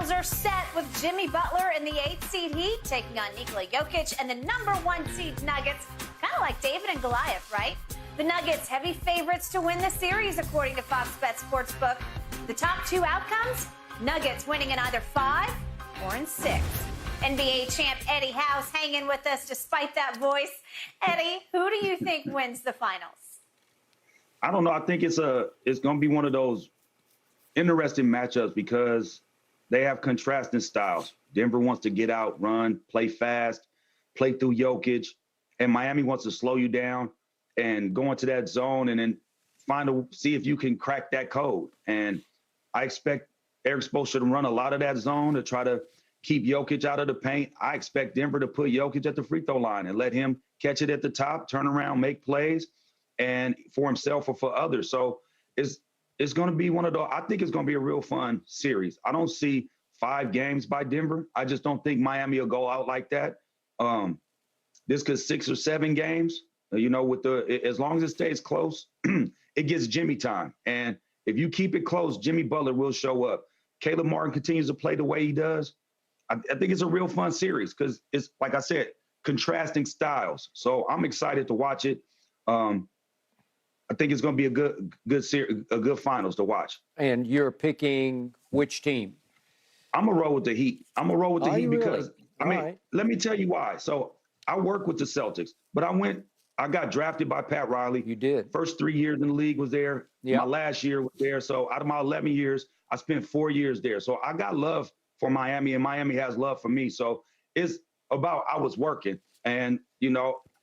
finals are set with Jimmy Butler in the 8th seed Heat taking on Nikola Jokic and the number 1 seed Nuggets. Kind of like David and Goliath, right? The Nuggets, heavy favorites to win the series, according to Fox Bet Sportsbook. The top 2 outcomes, Nuggets winning in either 5 or in 6. NBA champ Eddie House hanging with us despite that voice. Eddie, who do you think wins the finals? I don't know. I think it's going to be one of those interesting matchups because they have contrasting styles. Denver wants to get out, run, play fast, play through Jokic, and Miami wants to slow you down and go into that zone and then see if you can crack that code. And I expect Eric Spoelstra to run a lot of that zone to try to keep Jokic out of the paint. I expect Denver to put Jokic at the free throw line and let him catch it at the top, turn around, make plays, and for himself or for others. So it's going to be one of those. I think it's going to be a real fun series. I don't see 5 games by Denver. I just don't think Miami will go out like that. This could 6 or 7 games. As long as it stays close, it gets Jimmy time. And if you keep it close, Jimmy Butler will show up. Caleb Martin continues to play the way he does. I think it's a real fun series because it's, like I said, contrasting styles. So I'm excited to watch it. I think it's going to be a good finals to watch. And you're picking which team? I'm going to roll with the Heat. I'm going to roll with the Heat because, right. Let me tell you why. So I work with the Celtics, but I got drafted by Pat Riley. You did. First 3 years in the league was there. Yeah. My last year was there. So out of my 11 years, I spent 4 years there. So I got love for Miami, and Miami has love for me. So it's about I was working. And,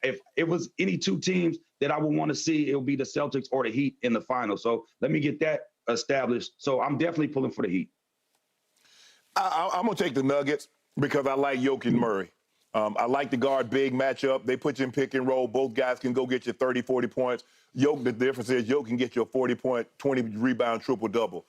if it was any 2 teams that I would want to see, it would be the Celtics or the Heat in the final. So let me get that established. So I'm definitely pulling for the Heat. I'm going to take the Nuggets because I like Jokic and Murray. I like the guard big matchup. They put you in pick and roll. Both guys can go get you 30, 40 points. The difference is Jokic can get you a 40-point, 20-rebound triple-double.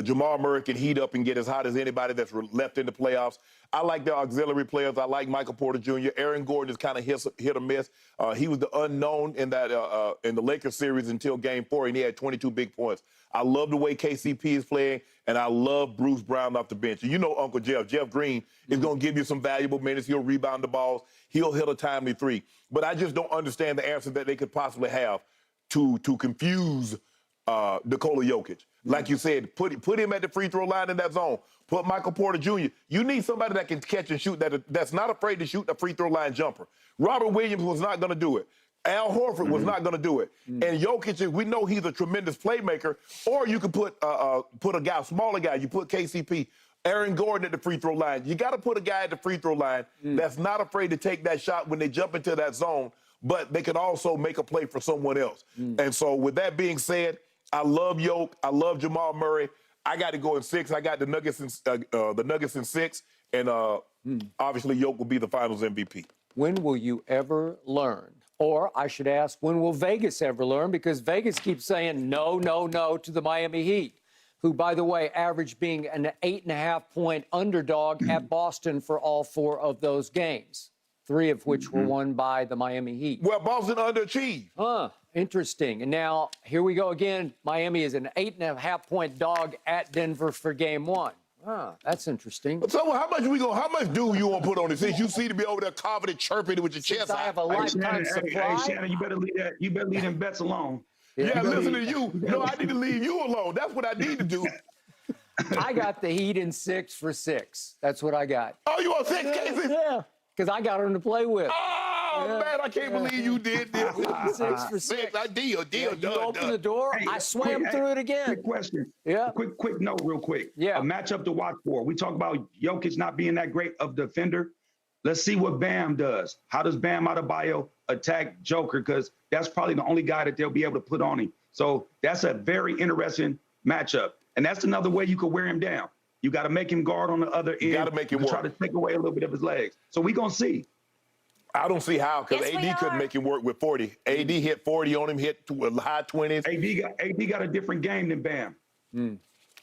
Jamal Murray can heat up and get as hot as anybody that's left in the playoffs. I like the auxiliary players. I like Michael Porter Jr. Aaron Gordon is kind of hit or miss. He was the unknown in the Lakers series until Game 4, and he had 22 big points. I love the way KCP is playing, and I love Bruce Brown off the bench. And Uncle Jeff Green is going to give you some valuable minutes. He'll rebound the balls. He'll hit a timely 3. But I just don't understand the answer that they could possibly have to confuse Nikola Jokic. Like you said, put him at the free throw line in that zone. Put Michael Porter Jr. You need somebody that can catch and shoot, that's not afraid to shoot a free throw line jumper. Robert Williams was not going to do it. Al Horford was not going to do it. And Jokic, we know he's a tremendous playmaker. Or you could put a smaller guy. You put KCP, Aaron Gordon at the free throw line. You got to put a guy at the free throw line that's not afraid to take that shot when they jump into that zone, but they can also make a play for someone else. And so with that being said, I love Jokic. I love Jamal Murray. I got to go in 6. I got the Nuggets in 6, and obviously Jokic will be the Finals MVP. When will you ever learn? Or I should ask, when will Vegas ever learn? Because Vegas keeps saying no, no, no to the Miami Heat, who, by the way, averaged being an 8.5-point underdog at Boston for all 4 of those games, 3 of which were won by the Miami Heat. Well, Boston underachieved. Interesting. And now, here we go again. Miami is an 8.5-point dog at Denver for Game 1. That's interesting. So how much do you want to put on it? Since you seem to be over there confident, chirping with your chest out. I have a lifetime supply. Hey, Shannon, you better leave them bets alone. Yeah, listen to you. No, I need to leave you alone. That's what I need to do. I got the Heat in 6 for 6. That's what I got. Oh, you want 6 cases? Yeah, because I got them to play with. Oh, man, I can't believe you did this. 6 for 6. Deal, You done. open the door, I swam through it again. Quick question. Yeah. Quick note real quick. Yeah. A matchup to watch for. We talk about Jokic not being that great of defender. Let's see what Bam does. How does Bam Adebayo attack Joker? Because that's probably the only guy that they'll be able to put on him. So that's a very interesting matchup. And that's another way you could wear him down. You got to make him guard on the other end. You got to make him work. Try to take away a little bit of his legs. So we're going to see. I don't see how, because AD couldn't make him work with 40. AD hit 40 on him, hit high 20s. AD got a different game than Bam.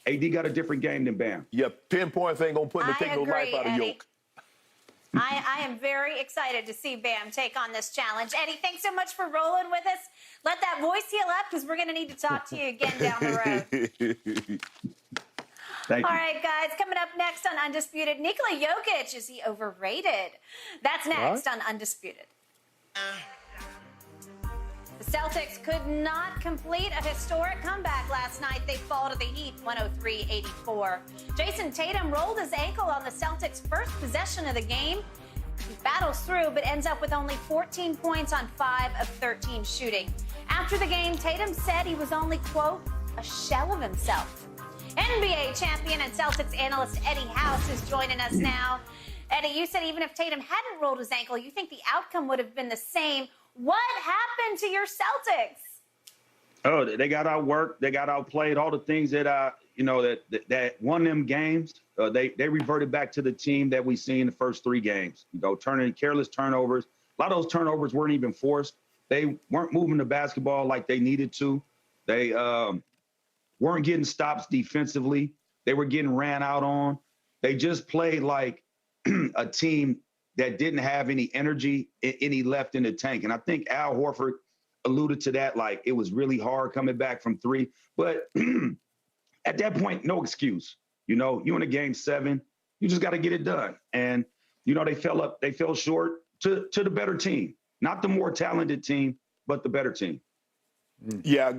AD got a different game than Bam. Yeah, 10 points ain't going to take no life out of Eddie. Jokic. I am very excited to see Bam take on this challenge. Eddie, thanks so much for rolling with us. Let that voice heal up because we're going to need to talk to you again down the road. Thank All you. right, guys, coming up next on Undisputed, Nikola Jokic, is he overrated? That's next on Undisputed. The Celtics could not complete a historic comeback last night. They fall to the Heat 103-84. Jason Tatum rolled his ankle on the Celtics' first possession of the game. He battles through, but ends up with only 14 points on 5 of 13 shooting. After the game, Tatum said he was only, quote, a shell of himself. NBA champion and Celtics analyst Eddie House is joining us now. Eddie, you said even if Tatum hadn't rolled his ankle, you think the outcome would have been the same. What happened to your Celtics? Oh, they got outworked. They got outplayed. All the things that that won them games. They reverted back to the team that we seen the first 3 games. Turning careless turnovers. A lot of those turnovers weren't even forced. They weren't moving the basketball like they needed to. They weren't getting stops defensively. They were getting ran out on. They just played like a team that didn't have any energy, any left in the tank. And I think Al Horford alluded to that, like it was really hard coming back from 3. But at that point, no excuse. You in a game 7, you just got to get it done. And, they fell short to the better team, not the more talented team, but the better team. Yeah,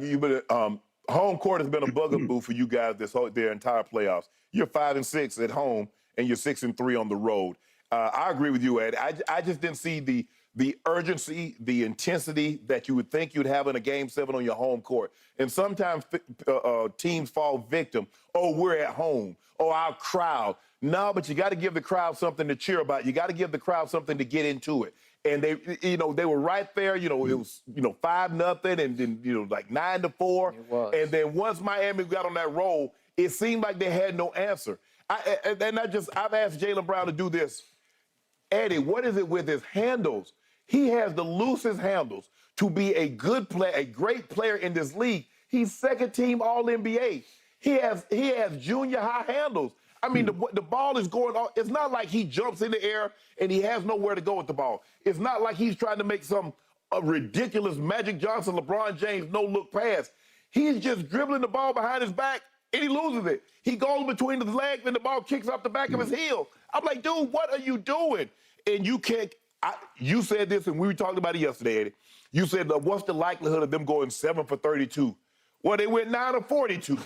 home court has been a bugaboo for you guys their entire playoffs. You're 5-6 at home, and you're 6-3 on the road. I agree with you, Ed. I just didn't see the urgency, the intensity that you would think you'd have in a Game 7 on your home court. And sometimes teams fall victim. Oh, we're at home. Oh, our crowd. No, but you got to give the crowd something to cheer about. You got to give the crowd something to get into it. And they were right there. It was 5-0, and then like 9-4. It was. And then once Miami got on that roll, it seemed like they had no answer. I've asked Jaylen Brown to do this. Eddie, what is it with his handles? He has the loosest handles to be a good player, a great player in this league. He's second-team All-NBA. He has junior high handles. I mean, the ball is going on. It's not like he jumps in the air and he has nowhere to go with the ball. It's not like he's trying to make a ridiculous Magic Johnson, LeBron James no-look pass. He's just dribbling the ball behind his back, and he loses it. He goes between his legs, and the ball kicks off the back of his heel. I'm like, dude, what are you doing? And you can't. You said this, and we were talking about it yesterday, Eddie. You said, what's the likelihood of them going 7 for 32? Well, they went 9 of 42.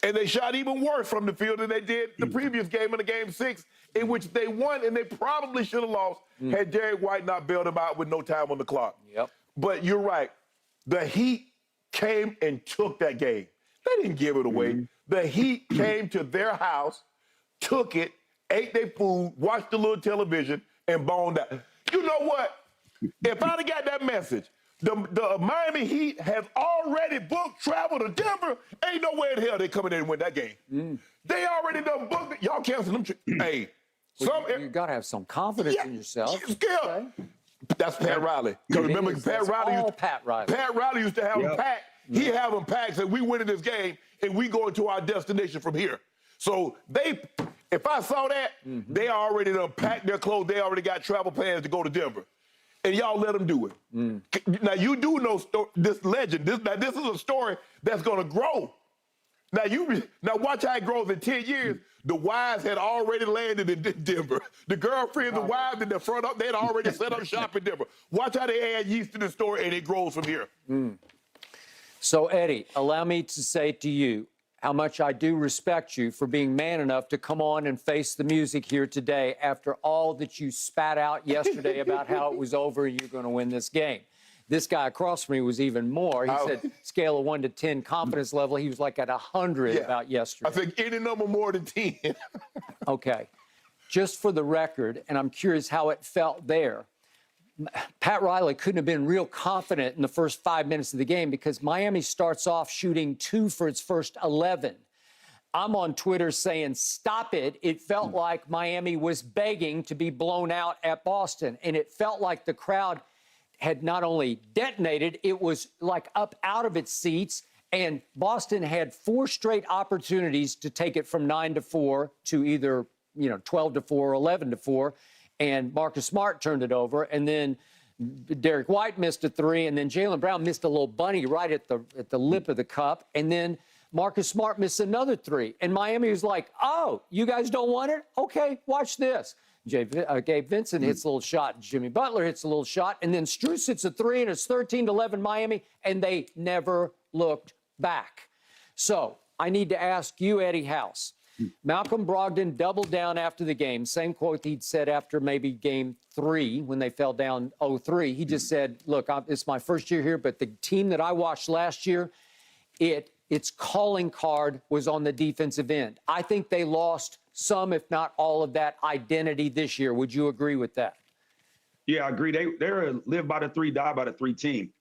And they shot even worse from the field than they did the previous game in the Game 6, in which they won, and they probably should have lost had Derek White not bailed them out with no time on the clock. Yep. But you're right. The Heat came and took that game. They didn't give it away. The Heat came to their house, took it, ate their food, watched a little television, and boned out. You know what? If I'd have got that message, the Miami Heat has already booked travel to Denver. Ain't no way in hell they come in there and win that game. They already done booked it. Y'all cancel them. Hey, you got to have some confidence in yourself. Okay. That's Pat Riley. Because remember, Pat Riley used to have them packed. He have them packed, and we win in this game, and we go into our destination from here. So if I saw that, they already done packed their clothes. They already got travel plans to go to Denver. And y'all let them do it. Now, you do know this legend. This is a story that's going to grow. Now watch how it grows in 10 years. The wives had already landed in Denver. The girlfriends, the wives in the front up, they had already set up shop in Denver. Watch how they add yeast to the story, and it grows from here. So, Eddie, allow me to say to you how much I do respect you for being man enough to come on and face the music here today after all that you spat out yesterday about how it was over and you're going to win this game. This guy across from me was even more. He said scale of 1 to 10 confidence level. He was like at 100 about yesterday. I think any number more than 10. Okay. Just for the record, and I'm curious how it felt there, Pat Riley couldn't have been real confident in the first 5 minutes of the game because Miami starts off shooting 2 for its first 11. I'm on Twitter saying, stop it. It felt like Miami was begging to be blown out at Boston. And it felt like the crowd had not only detonated, it was like up out of its seats. And Boston had 4 straight opportunities to take it from 9-4 to either, 12-4 or 11-4. And Marcus Smart turned it over. And then Derek White missed a 3. And then Jaylen Brown missed a little bunny right at the lip of the cup. And then Marcus Smart missed another 3. And Miami was like, oh, you guys don't want it? Okay, watch this. Gabe Vincent hits a little shot. Jimmy Butler hits a little shot. And then Strus hits a 3, and it's 13-11 Miami, and they never looked back. So I need to ask you, Eddie House. Malcolm Brogdon doubled down after the game. Same quote he'd said after maybe game 3 when they fell down 0-3. He just said, look, it's my first year here, but the team that I watched last year, its calling card was on the defensive end. I think they lost some, if not all, of that identity this year. Would you agree with that? Yeah, I agree. They're a live by the 3, die by the 3 team.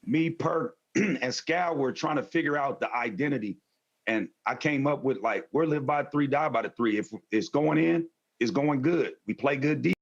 Me, Perk, and Scal were trying to figure out the identity. And I came up with, like, we're live by 3, die by the 3. If it's going in, it's going good. We play good defense.